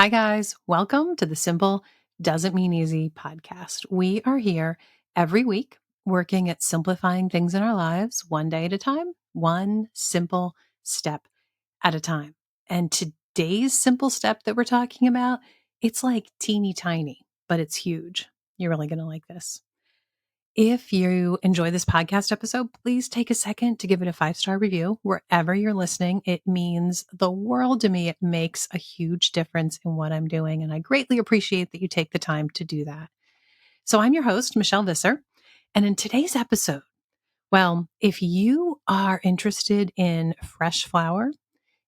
Hi, guys. Welcome to the Simple Doesn't Mean Easy podcast. We are here every week working at simplifying things in our lives one day at a time, one simple step at a time. And today's simple step that we're talking about, it's like teeny tiny, but it's huge. You're really going to like this. If you enjoy this podcast episode, please take a second to give it a 5-star review wherever you're listening. It means the world to me. It makes a huge difference in what I'm doing. And I greatly appreciate that you take the time to do that. So I'm your host, Michelle Visser. And in today's episode, well, if you are interested in fresh flour,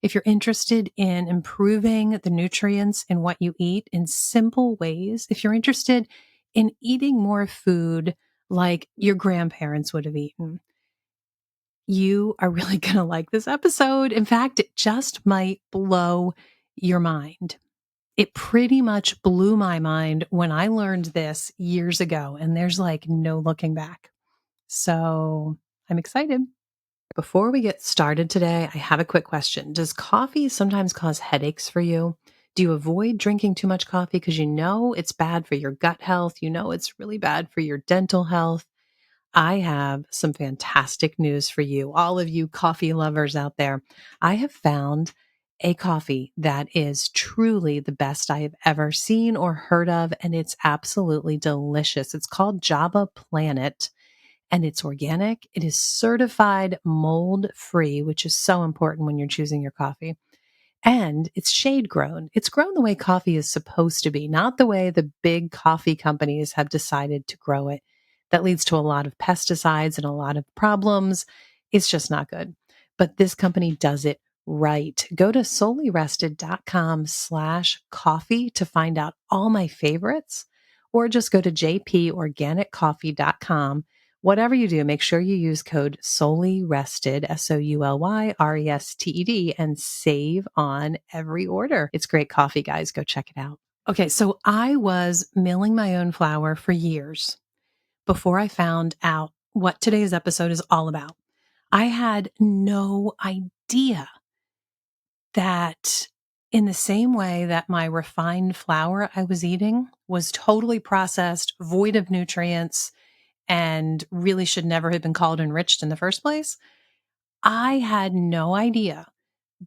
if you're interested in improving the nutrients in what you eat in simple ways, if you're interested in eating more food like your grandparents would have eaten, you are really going to like this episode. In fact, it just might blow your mind. It pretty much blew my mind when I learned this years ago, and there's like no looking back. So I'm excited. Before we get started today, I have a quick question. Does coffee sometimes cause headaches for you? Do you avoid drinking too much coffee because you know it's bad for your gut health? You know it's really bad for your dental health? I have some fantastic news for you, all of you coffee lovers out there. I have found a coffee that is truly the best I have ever seen or heard of, and it's absolutely delicious. It's called Java Planet and it's organic. It is certified mold free, which is so important when you're choosing your coffee. And it's shade grown. It's grown the way coffee is supposed to be, not the way the big coffee companies have decided to grow it. That leads to a lot of pesticides and a lot of problems. It's just not good. But this company does it right. Go to solelyrested.com/coffee to find out all my favorites, or just go to jporganiccoffee.com. Whatever you do, make sure you use code SOLYRESTED, SOULYRESTED, and save on every order. It's great coffee, guys. Go check it out. Okay, so I was milling my own flour for years before I found out what today's episode is all about. I had no idea that in the same way that my refined flour I was eating was totally processed, void of nutrients, and really should never have been called enriched in the first place. I had no idea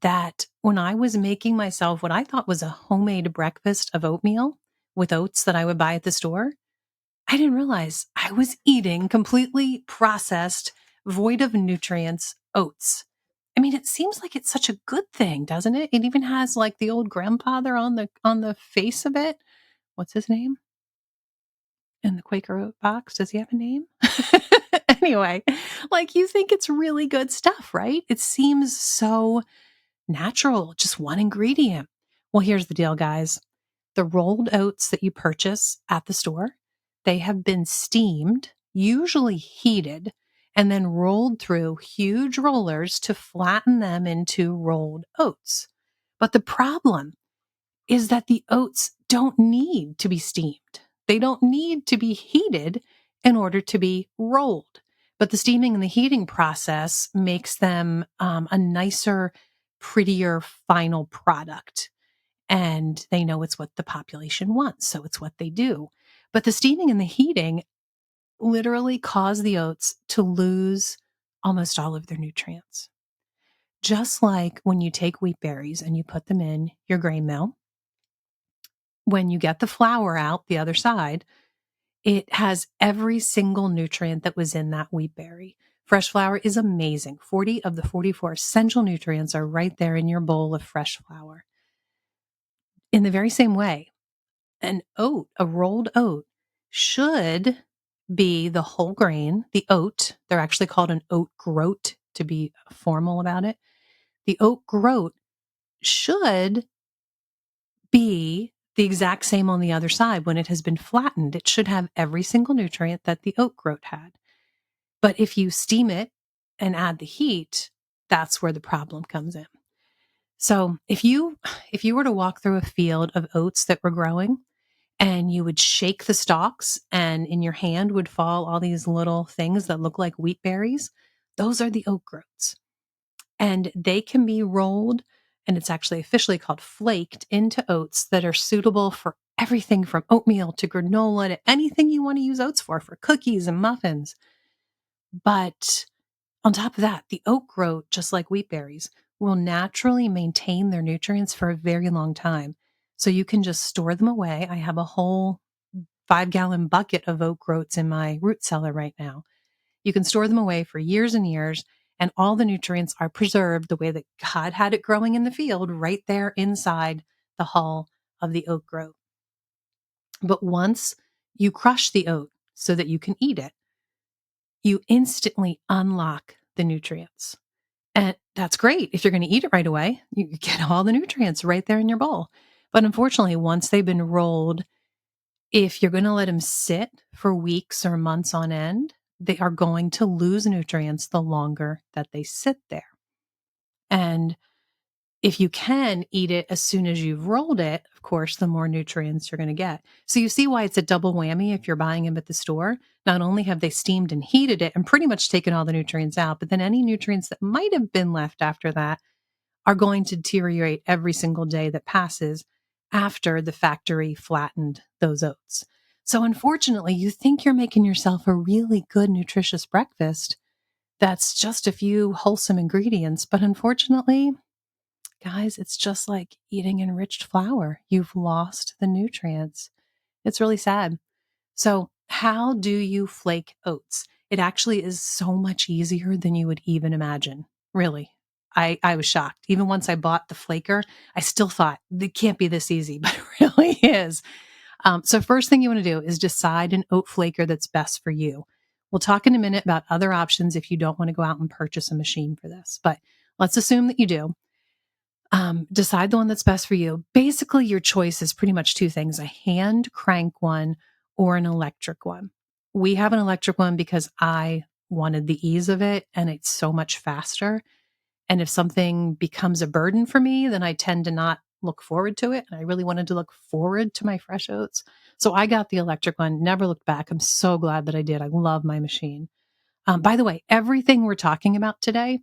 that when I was making myself what I thought was a homemade breakfast of oatmeal with oats that I would buy at the store, I didn't realize I was eating completely processed, void of nutrients oats. I mean, it seems like it's such a good thing, doesn't it? It even has like the old grandfather on the face of it. What's his name? In the Quaker Oat box. Does he have a name? Anyway, like you think it's really good stuff, right? It seems so natural, just one ingredient. Well, here's the deal, guys. The rolled oats that you purchase at the store, they have been steamed, usually heated, and then rolled through huge rollers to flatten them into rolled oats. But the problem is that the oats don't need to be steamed. They don't need to be heated in order to be rolled. But the steaming and the heating process makes them a nicer, prettier final product. And they know it's what the population wants. So it's what they do. But the steaming and the heating literally cause the oats to lose almost all of their nutrients. Just like when you take wheat berries and you put them in your grain mill, when you get the flour out the other side, it has every single nutrient that was in that wheat berry. Fresh flour is amazing. 40 of the 44 essential nutrients are right there in your bowl of fresh flour. In the very same way, an oat, a rolled oat, should be the whole grain, the oat. They're actually called an oat groat to be formal about it. The oat groat should be the exact same on the other side. When it has been flattened, it should have every single nutrient that the oat groat had. But if you steam it and add the heat, that's where the problem comes in. So if you were to walk through a field of oats that were growing and you would shake the stalks and in your hand would fall all these little things that look like wheat berries, those are the oat groats. And they can be rolled and it's actually officially called flaked into oats that are suitable for everything from oatmeal to granola to anything you want to use oats for cookies and muffins. But on top of that, the oat groat, just like wheat berries, will naturally maintain their nutrients for a very long time. So you can just store them away. I have a whole 5-gallon bucket of oat groats in my root cellar right now. You can store them away for years and years, and all the nutrients are preserved the way that God had it growing in the field right there inside the hull of the oat groat. But once you crush the oat so that you can eat it, you instantly unlock the nutrients. And that's great. If you're going to eat it right away, you get all the nutrients right there in your bowl. But unfortunately, once they've been rolled, if you're going to let them sit for weeks or months on end, they are going to lose nutrients the longer that they sit there. And if you can eat it as soon as you've rolled it, of course, the more nutrients you're going to get. So you see why it's a double whammy if you're buying them at the store. Not only have they steamed and heated it and pretty much taken all the nutrients out, but then any nutrients that might have been left after that are going to deteriorate every single day that passes after the factory flattened those oats. So unfortunately, you think you're making yourself a really good, nutritious breakfast that's just a few wholesome ingredients. But unfortunately, guys, it's just like eating enriched flour. You've lost the nutrients. It's really sad. So, how do you flake oats? It actually is so much easier than you would even imagine. Really. I was shocked. Even once I bought the flaker, I still thought it can't be this easy, but it really is. So, first thing you want to do is decide an oat flaker that's best for you. We'll talk in a minute about other options if you don't want to go out and purchase a machine for this, but let's assume that you do. Decide the one that's best for you. Basically, your choice is pretty much two things: a hand crank one or an electric one. We have an electric one because I wanted the ease of it and it's so much faster. And if something becomes a burden for me, then I tend to not look forward to it. And I really wanted to look forward to my fresh oats. So I got the electric one, never looked back. I'm so glad that I did. I love my machine. By the way, everything we're talking about today,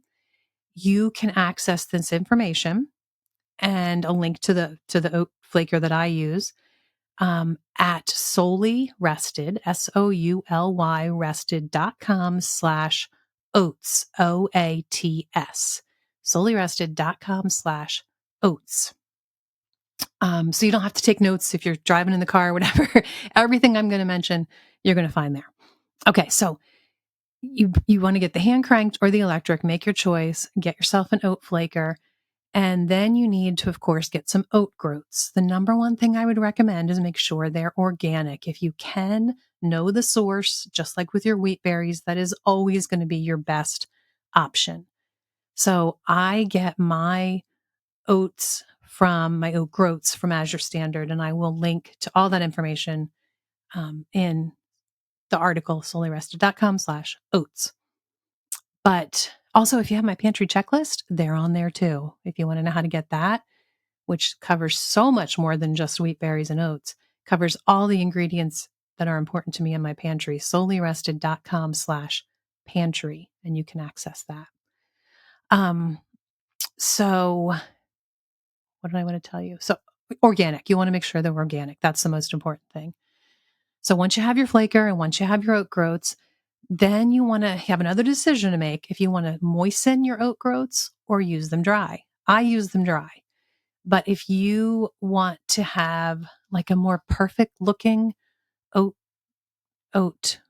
you can access this information and a link to the oat flaker that I use at solely rested, SOULY rested.com/oats, OATS, solelyrested.com/oats. So you don't have to take notes if you're driving in the car or whatever. Everything I'm going to mention, you're going to find there. Okay, so you want to get the hand cranked or the electric, make your choice, get yourself an oat flaker. And then you need to, of course, get some oat groats. The number one thing I would recommend is make sure they're organic. If you can, know the source, just like with your wheat berries, that is always going to be your best option. So I get my my oat groats from Azure Standard, and I will link to all that information in the article, solelyrested.com/oats. But also, if you have my pantry checklist, they're on there too. If you want to know how to get that, which covers so much more than just wheat berries and oats, covers all the ingredients that are important to me in my pantry, solelyrested.com/pantry, and you can access that. So what did I want to tell you? So organic, you want to make sure they're organic. That's the most important thing. So once you have your flaker and once you have your oat groats, then you want to have another decision to make if you want to moisten your oat groats or use them dry. I use them dry. But if you want to have like a more perfect looking oat,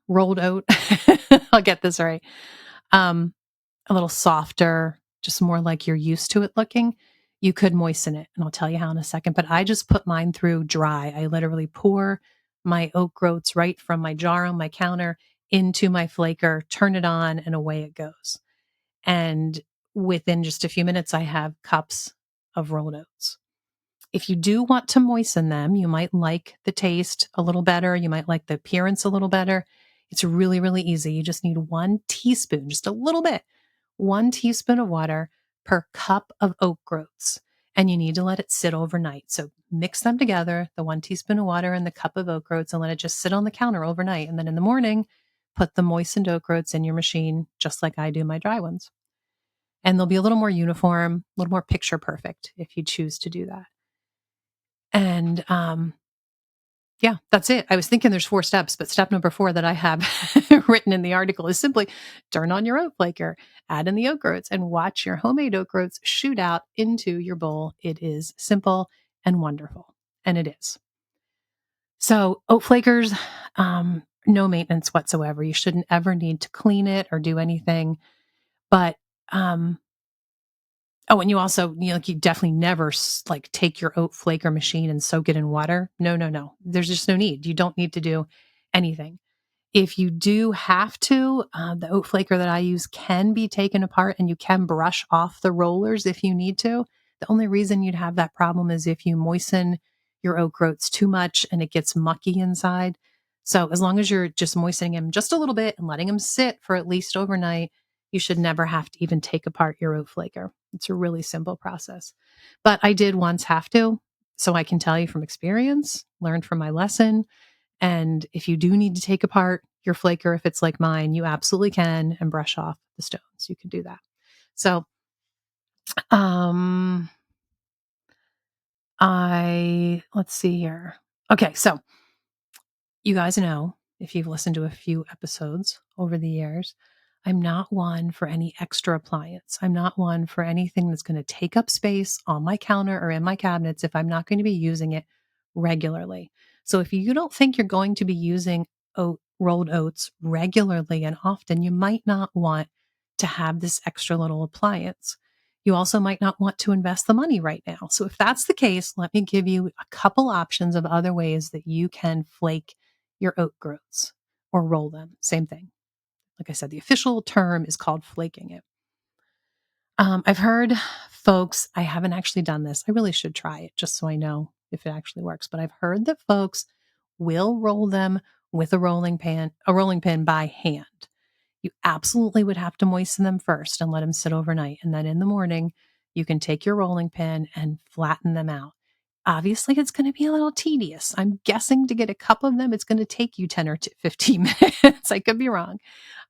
rolled oat, I'll get this right. A little softer, just more like you're used to it looking, you could moisten it. And I'll tell you how in a second. But I just put mine through dry. I literally pour my oat groats right from my jar on my counter into my flaker, turn it on, and away it goes. And within just a few minutes, I have cups of rolled oats. If you do want to moisten them, you might like the taste a little better. You might like the appearance a little better. It's really, really easy. You just need 1 teaspoon, just a little bit, 1 teaspoon of water per cup of oat groats. And you need to let it sit overnight. So mix them together, the 1 teaspoon of water and the cup of oat groats, and let it just sit on the counter overnight. And then in the morning, put the moistened oat groats in your machine, just like I do my dry ones. and they'll be a little more uniform, a little more picture perfect if you choose to do that. And yeah, that's it. I was thinking there's 4 steps, but step number 4 that I have written in the article is simply turn on your oat flaker, add in the oat groats, and watch your homemade oat groats shoot out into your bowl. It is simple and wonderful, and it is. So, oat flakers, no maintenance whatsoever. You shouldn't ever need to clean it or do anything. But um, oh, and you also, like, you definitely never like take your oat flaker machine and soak it in water. No, no, no. There's just no need. You don't need to do anything. If you do have to, the oat flaker that I use can be taken apart and you can brush off the rollers if you need to. The only reason you'd have that problem is if you moisten your oat groats too much and it gets mucky inside. So as long as you're just moistening them just a little bit and letting them sit for at least overnight, you should never have to even take apart your oat flaker. It's a really simple process. But I did once have to, so I can tell you from experience, learned from my lesson. And if you do need to take apart your flaker, if it's like mine, you absolutely can and brush off the stones. You can do that. So, um, let's see here. Okay. So you guys know, if you've listened to a few episodes over the years, I'm not one for any extra appliance. I'm not one for anything that's going to take up space on my counter or in my cabinets if I'm not going to be using it regularly. So if you don't think you're going to be using rolled oats regularly and often, you might not want to have this extra little appliance. You also might not want to invest the money right now. So if that's the case, let me give you a couple options of other ways that you can flake your oat groats or roll them. Same thing. Like I said, the official term is called flaking it. I've heard folks, I haven't actually done this. I really should try it just so I know if it actually works. But I've heard that folks will roll them with a rolling pin by hand. You absolutely would have to moisten them first and let them sit overnight. And then in the morning, you can take your rolling pin and flatten them out. Obviously, it's going to be a little tedious. I'm guessing to get a cup of them, it's going to take you 10 or 15 minutes. I could be wrong.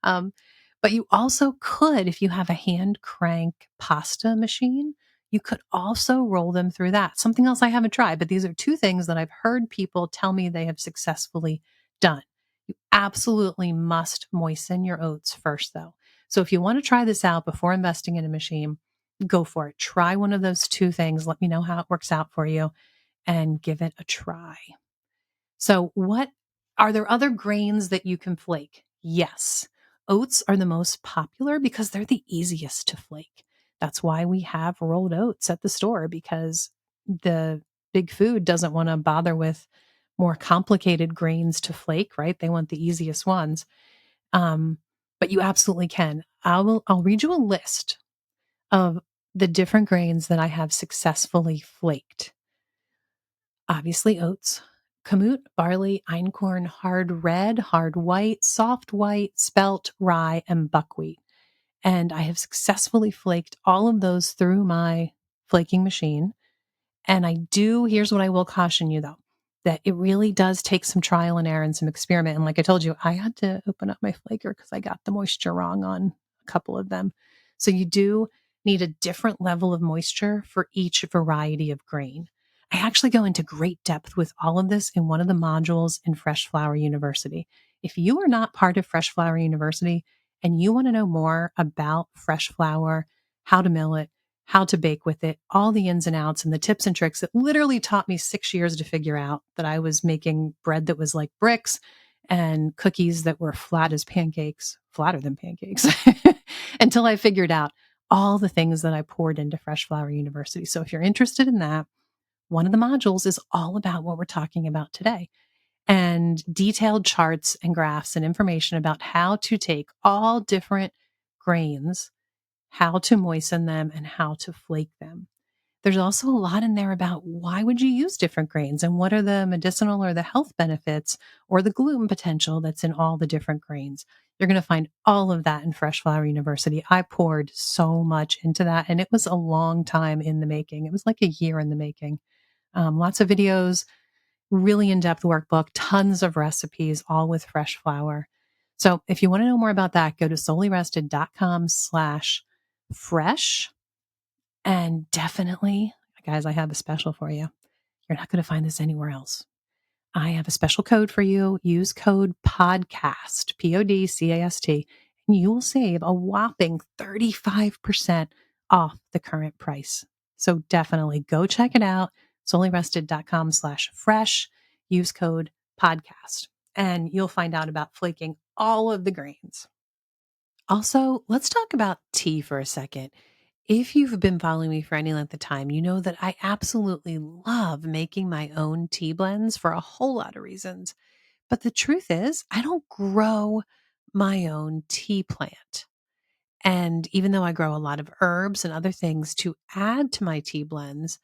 Um, but you also could, if you have a hand crank pasta machine, you could also roll them through that. Something else I haven't tried, but these are 2 things that I've heard people tell me they have successfully done. You absolutely must moisten your oats first, though. So if you want to try this out before investing in a machine, go for it. Try one of those 2 things. Let me know how it works out for you and give it a try. So, what are there other grains that you can flake? Yes. Oats are the most popular because they're the easiest to flake. That's why we have rolled oats at the store, because the big food doesn't want to bother with more complicated grains to flake, right? They want the easiest ones. Um, but you absolutely can. I'll read you a list of the different grains that I have successfully flaked. Obviously, oats, kamut, barley, einkorn, hard red, hard white, soft white, spelt, rye, and buckwheat. And I have successfully flaked all of those through my flaking machine. And here's what I will caution you though, that it really does take some trial and error and some experiment. And like I told you, I had to open up my flaker because I got the moisture wrong on a couple of them. So you do need a different level of moisture for each variety of grain. I actually go into great depth with all of this in one of the modules in Fresh Flower University. If you are not part of Fresh Flower University and you want to know more about fresh flour, how to mill it, how to bake with it, all the ins and outs and the tips and tricks. It literally taught me 6 years to figure out that I was making bread that was like bricks and cookies that were flat as pancakes, flatter than pancakes, until I figured out all the things that I poured into Fresh Flower University. So if you're interested in that, one of the modules is all about what we're talking about today, and detailed charts and graphs and information about how to take all different grains, how to moisten them, and how to flake them. There's also a lot in there about why would you use different grains and what are the medicinal or the health benefits or the gluten potential that's in all the different grains. You're going to find all of that in Fresh Flower University. I poured so much into that, and it was a long time in the making. It was like a year in the making. Lots of videos, really in-depth workbook, tons of recipes, all with fresh flour. So if you want to know more about that, go to solelyrested.com/fresh fresh, and definitely, guys, I have a special for you. You're not going to find this anywhere else. I have a special code for you. Use code PODCAST, PODCAST, and you will save a whopping 35% off the current price. So definitely go check it out. Soullyrested.com/fresh. Use code PODCAST, and you'll find out about flaking all of the grains. Also, let's talk about tea for a second. If you've been following me for any length of time, you know that I absolutely love making my own tea blends for a whole lot of reasons. But the truth is, I don't grow my own tea plant. And even though I grow a lot of herbs and other things to add to my tea blends,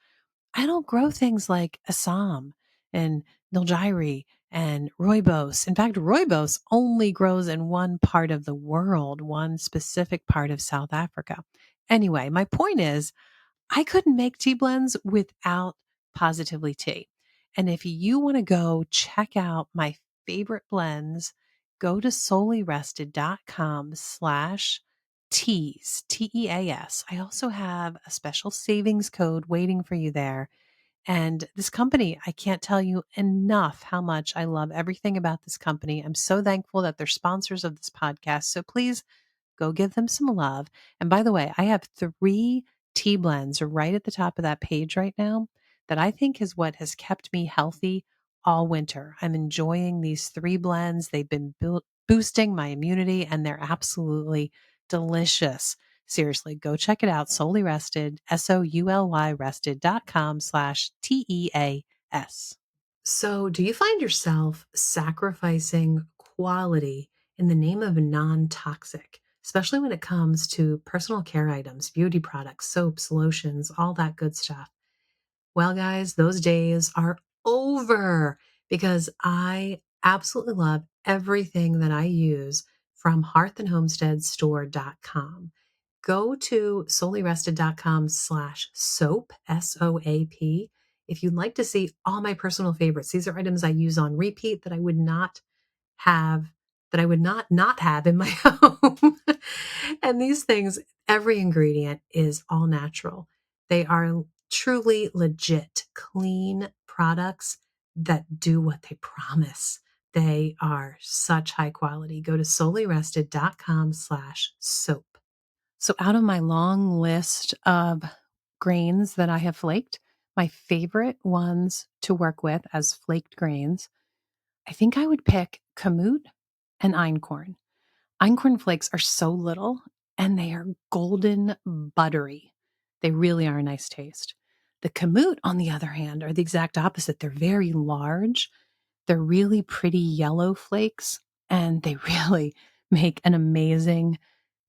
I don't grow things like Assam and Nilgiri and rooibos. In fact, rooibos only grows in one part of the world, one specific part of South Africa. Anyway, my point is, I couldn't make tea blends without Positively Tea. And if you want to go check out my favorite blends, go to soullyrested.com/teas, TEAS. I also have a special savings code waiting for you there. And this company, I can't tell you enough how much I love everything about this company. I'm so thankful that they're sponsors of this podcast. So please go give them some love. And by the way, I have 3 tea blends right at the top of that page right now that I think is what has kept me healthy all winter. I'm enjoying these 3 blends. They've been boosting my immunity and they're absolutely delicious. Seriously, go check it out. Solely Rested, SOULY rested.com/TEAS. So, do you find yourself sacrificing quality in the name of non toxic, especially when it comes to personal care items, beauty products, soaps, lotions, all that good stuff? Well, guys, those days are over because I absolutely love everything that I use from hearthandhomesteadstore.com. Go to soullyrested.com/soap, SOAP, if you'd like to see all my personal favorites. These are items I use on repeat that I would not have that I would not have in my home. And these things, every ingredient is all natural. They are truly legit, clean products that do what they promise. They are such high quality. Go to soullyrested.com/soap. So, out of my long list of grains that I have flaked, my favorite ones to work with as flaked grains, I think I would pick kamut and einkorn. Einkorn flakes are so little and they are golden buttery. They really are a nice taste. The kamut, on the other hand, are the exact opposite. They're very large. They're really pretty yellow flakes, and they really make an amazing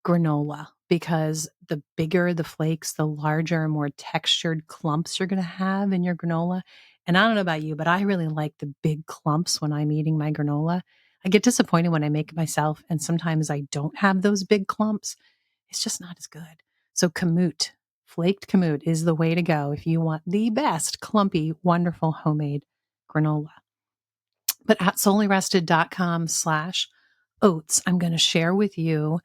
granola because the bigger the flakes, the larger, more textured clumps you're going to have in your granola. And I don't know about you, but I really like the big clumps when I'm eating my granola. I get disappointed when I make it myself, and sometimes I don't have those big clumps. It's just not as good. So kamut, flaked kamut is the way to go if you want the best clumpy, wonderful homemade granola. But at soullyrested.com/oats, I'm going to share with you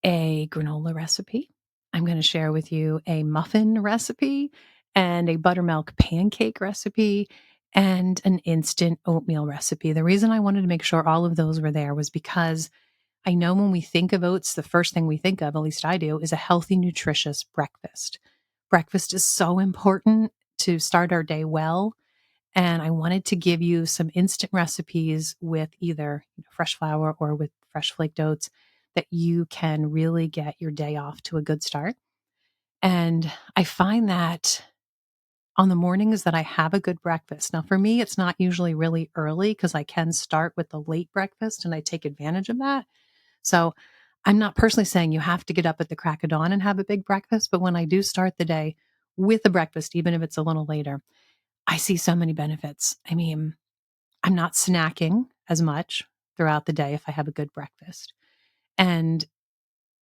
a granola recipe. I'm going to share with you a muffin recipe and a buttermilk pancake recipe and an instant oatmeal recipe. The reason I wanted to make sure all of those were there was because I know when we think of oats, the first thing we think of, at least I do, is a healthy, nutritious breakfast. Breakfast is so important to start our day well. And I wanted to give you some instant recipes with either fresh flour or with fresh flaked oats that you can really get your day off to a good start. And I find that on the mornings that I have a good breakfast. Now, for me, it's not usually really early because I can start with the late breakfast and I take advantage of that. So I'm not personally saying you have to get up at the crack of dawn and have a big breakfast, but when I do start the day with a breakfast, even if it's a little later, I see so many benefits. I mean, I'm not snacking as much throughout the day if I have a good breakfast. And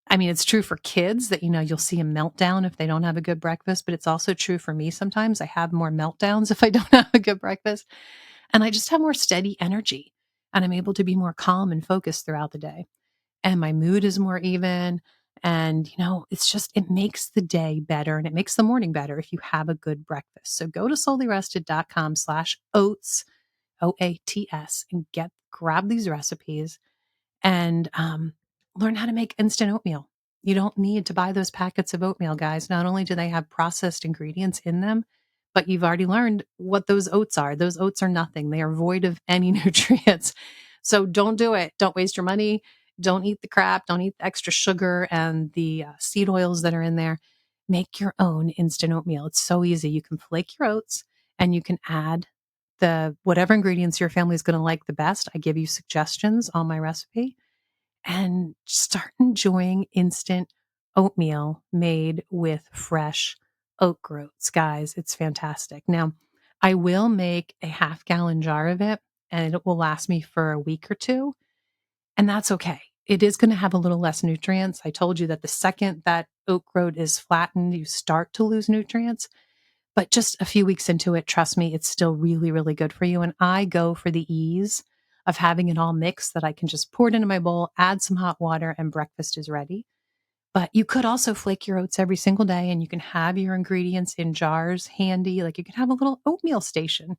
I mean, it's true for kids that, you'll see a meltdown if they don't have a good breakfast, but it's also true for me sometimes. I have more meltdowns if I don't have a good breakfast. And I just have more steady energy and I'm able to be more calm and focused throughout the day. And my mood is more even. And, it makes the day better and it makes the morning better if you have a good breakfast. So go to soulyrested.com/oats, OATS, and grab these recipes and learn how to make instant oatmeal. You don't need to buy those packets of oatmeal, guys. Not only do they have processed ingredients in them, but you've already learned what those oats are. Those oats are nothing. They are void of any nutrients. So don't do it. Don't waste your money. Don't eat the crap. Don't eat the extra sugar and the seed oils that are in there. Make your own instant oatmeal. It's so easy. You can flake your oats and you can add the whatever ingredients your family is going to like the best. I give you suggestions on my recipe and start enjoying instant oatmeal made with fresh oat groats. Guys, it's fantastic. Now, I will make a half-gallon jar of it and it will last me for a week or two, and that's okay. It is going to have a little less nutrients. I told you that the second that oat groat is flattened, you start to lose nutrients. But just a few weeks into it, trust me, it's still really, really good for you. And I go for the ease of having it all mixed that I can just pour it into my bowl, add some hot water, and breakfast is ready. But you could also flake your oats every single day and you can have your ingredients in jars handy. Like you can have a little oatmeal station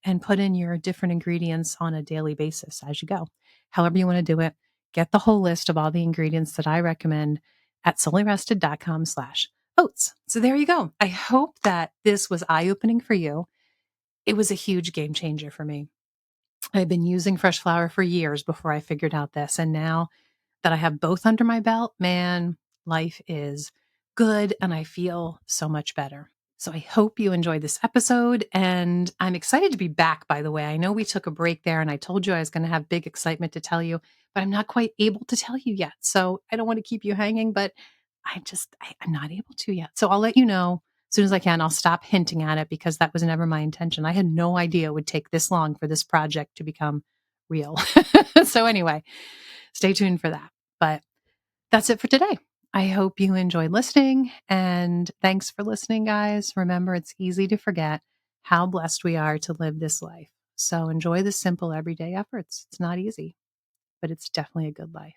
and put in your different ingredients on a daily basis as you go. However you want to do it, get the whole list of all the ingredients that I recommend at soulyrested.com/oats. So there you go. I hope that this was eye-opening for you. It was a huge game changer for me. I've been using fresh flour for years before I figured out this. And now that I have both under my belt, man, life is good and I feel so much better. So I hope you enjoyed this episode and I'm excited to be back, by the way. I know we took a break there and I told you I was going to have big excitement to tell you, but I'm not quite able to tell you yet. So I don't want to keep you hanging, but I'm not able to yet. So I'll let you know as soon as I can. I'll stop hinting at it because that was never my intention. I had no idea it would take this long for this project to become real. So anyway, stay tuned for that. But that's it for today. I hope you enjoyed listening and thanks for listening, guys. Remember, it's easy to forget how blessed we are to live this life. So enjoy the simple everyday efforts. It's not easy, but it's definitely a good life.